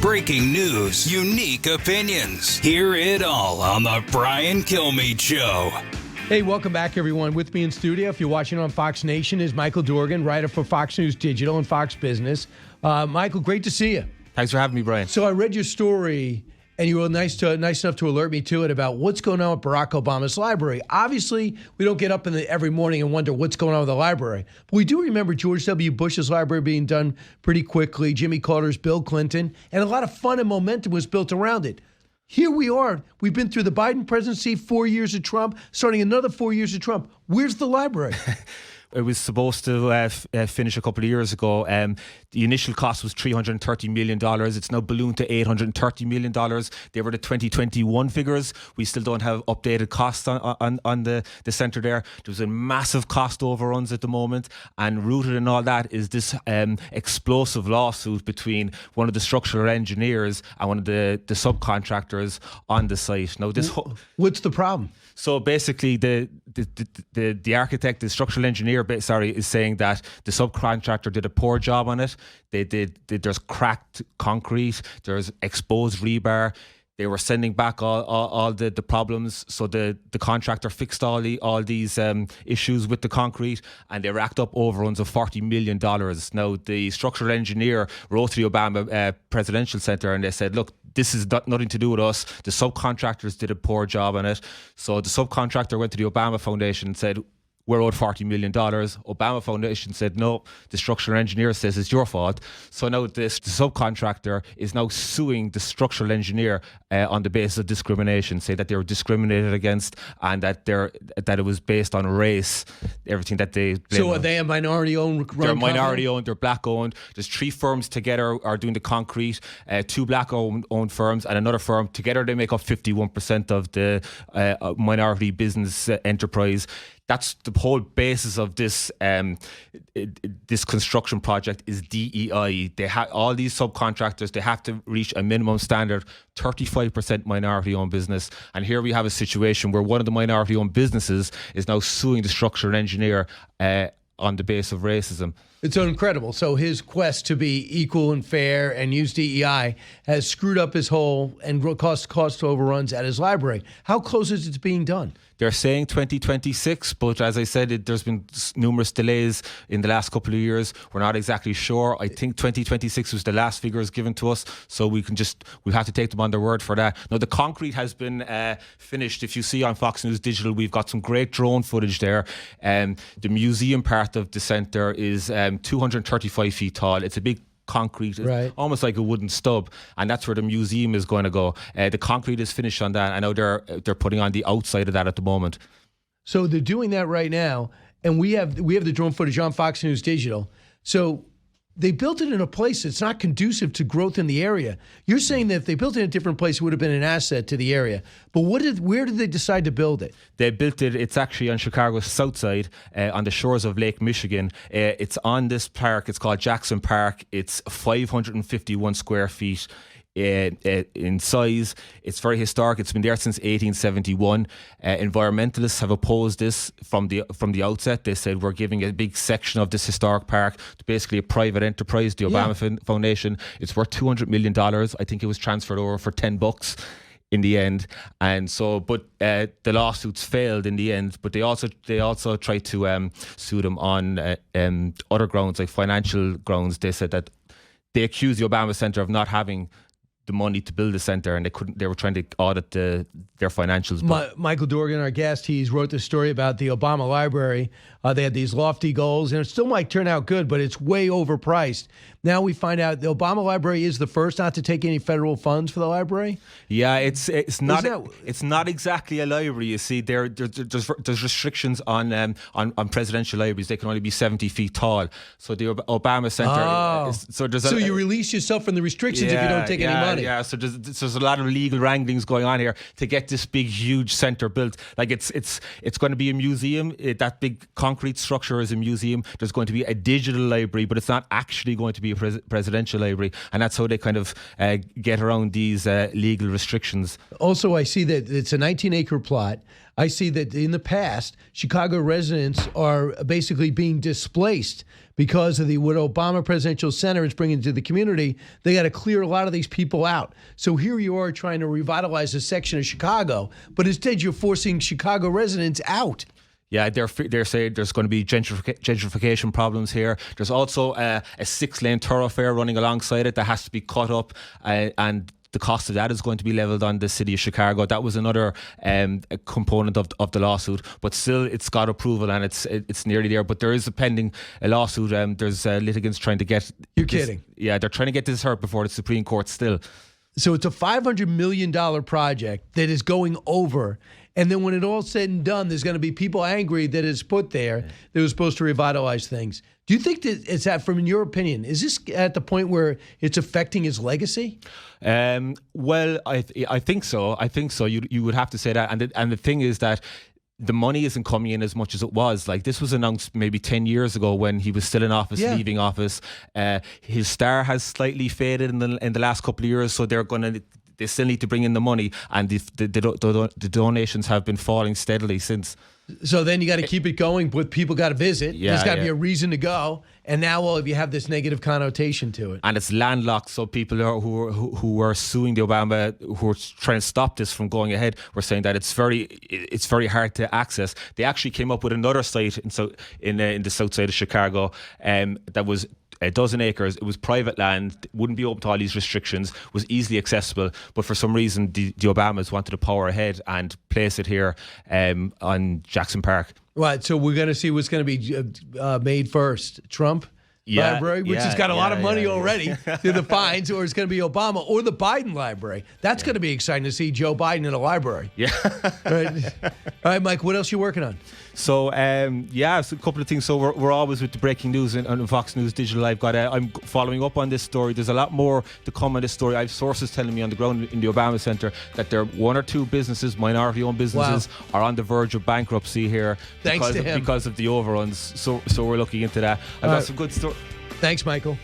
breaking news, unique opinions. Hear it all on the Brian Kilmeade Show. Hey, welcome back, everyone. With me in studio, if you're watching on Fox Nation, is Michael Dorgan, writer for Fox News Digital and Fox Business. Michael, great to see you. Thanks for having me, Brian. So I read your story, and you were nice enough to alert me to it about what's going on with Barack Obama's library. Obviously, we don't get up every morning and wonder what's going on with the library. But we do remember George W. Bush's library being done pretty quickly, Jimmy Carter's, Bill Clinton, and a lot of fun and momentum was built around it. Here we are. We've been through the Biden presidency, 4 years of Trump, starting another 4 years of Trump. Where's the library? It was supposed to finish a couple of years ago. The initial cost was $330 million. It's now ballooned to $830 million. They were the 2021 figures. We still don't have updated costs on the centre there. There's a massive cost overruns at the moment. And rooted in all that is this explosive lawsuit between one of the structural engineers and one of the subcontractors on the site. Now, what's the problem? So basically, the architect, the structural engineer, is saying that the subcontractor did a poor job on it. There's cracked concrete, there's exposed rebar. They were sending back all the problems. So the contractor fixed all these issues with the concrete, and they racked up overruns of $40 million. Now, the structural engineer wrote to the Obama Presidential Center, and they said, look, this is nothing to do with us. The subcontractors did a poor job on it. So the subcontractor went to the Obama Foundation and said, we're owed $40 million. Obama Foundation said, no, the structural engineer says it's your fault. So now the subcontractor is now suing the structural engineer on the basis of discrimination, say that they were discriminated against and that it was based on race, everything that they blame. So are they a minority-owned? They're minority-owned, they're black-owned. There's 3 firms together are doing the concrete, 2 black-owned firms and another firm. Together they make up 51% of the minority business enterprise. That's the whole basis of this this construction project is DEI. All these subcontractors, they have to reach a minimum standard, 35% minority-owned business. And here we have a situation where one of the minority-owned businesses is now suing the structural engineer on the basis of racism. It's incredible. So his quest to be equal and fair and use DEI has screwed up his whole and cost overruns at his library. How close is it to being done? They're saying 2026, but as I said, there's been numerous delays in the last couple of years. We're not exactly sure. I think 2026 was the last figures given to us, so we have to take them on their word for that. Now, the concrete has been finished. If you see on Fox News Digital, we've got some great drone footage there. The museum part of the centre is 235 feet tall. It's a big concrete, right, almost like a wooden stub, and that's where the museum is going to go. The concrete is finished on that. I know they're putting on the outside of that at the moment. So they're doing that right now, and we have the drone footage on Fox News Digital. So they built it in a place that's not conducive to growth in the area. You're saying that if they built it in a different place, it would have been an asset to the area. But where did they decide to build it? They built it, it's actually on Chicago's south side, on the shores of Lake Michigan. It's on this park, it's called Jackson Park. It's 551 square feet in size. It's very historic. It's been there since 1871. Environmentalists have opposed this from the outset. They said we're giving a big section of this historic park to basically a private enterprise, the Obama Foundation. It's worth $200 million. I think it was transferred over for $10 in the end, and so but the lawsuits failed in the end. But they also tried to sue them on other grounds, like financial grounds. They said that they accused the Obama Center of not having the money to build the centre, and they were trying to audit their financials. Michael Dorgan, our guest, he's wrote this story about the Obama Library. They had these lofty goals, and it still might turn out good, but it's way overpriced. Now we find out the Obama Library is the first not to take any federal funds for the library. Yeah, it's not exactly a library. You see, there's restrictions on presidential libraries. They can only be 70 feet tall. So the Obama Center. So you release yourself from the restrictions if you don't take any money. Yeah. So there's a lot of legal wranglings going on here to get this big, huge center built. Like it's going to be a museum. That big concrete structure is a museum. There's going to be a digital library, but it's not actually going to be a presidential library, and that's how they kind of get around these legal restrictions. Also, I see that it's a 19-acre plot. I see that in the past, Chicago residents are basically being displaced because of what Obama Presidential Center is bringing to the community. They got to clear a lot of these people out. So here you are trying to revitalize a section of Chicago, but instead you're forcing Chicago residents out. Yeah, they're saying there's going to be gentrification problems here. There's also a 6-lane thoroughfare running alongside it that has to be cut up, and the cost of that is going to be levelled on the city of Chicago. That was another component of the lawsuit, but still it's got approval and it's nearly there. But there is a pending lawsuit. There's litigants trying to get. You're kidding? Yeah, they're trying to get this heard before the Supreme Court still. So it's a $500 million project that is going over. And then when it all said and done, there's going to be people angry that it's put there that was supposed to revitalize things. Do you think that it's at, from your opinion, is this at the point where it's affecting his legacy? Well, I think so. I think so. You would have to say that. And the thing is that the money isn't coming in as much as it was. Like, this was announced maybe 10 years ago when he was still in office, leaving office. His star has slightly faded in the last couple of years, so they still need to bring in the money, and the donations have been falling steadily since. So then you got to keep it going, but people got to visit. There's got to be a reason to go. And now you have this negative connotation to it. And it's landlocked, so people who are suing the Obama, who are trying to stop this from going ahead, were saying that it's very hard to access. They actually came up with another site in the south side of Chicago that was a dozen acres. It was private land, wouldn't be open to all these restrictions, was easily accessible, but for some reason the Obamas wanted to power ahead and place it here on Jackson Park. Right, so we're going to see what's going to be made first. Trump Library, which has got a lot of money already through the fines, or it's going to be Obama or the Biden Library. That's going to be exciting to see Joe Biden in a library. Yeah. Right. All right, Mike, what else are you working on? So, so a couple of things. So we're always with the breaking news on Fox News Digital. I'm following up on this story. There's a lot more to come on this story. I have sources telling me on the ground in the Obama Center that there are one or two businesses, minority-owned businesses, are on the verge of bankruptcy here because of the overruns. So we're looking into that. I've got some good stories. Thanks, Michael.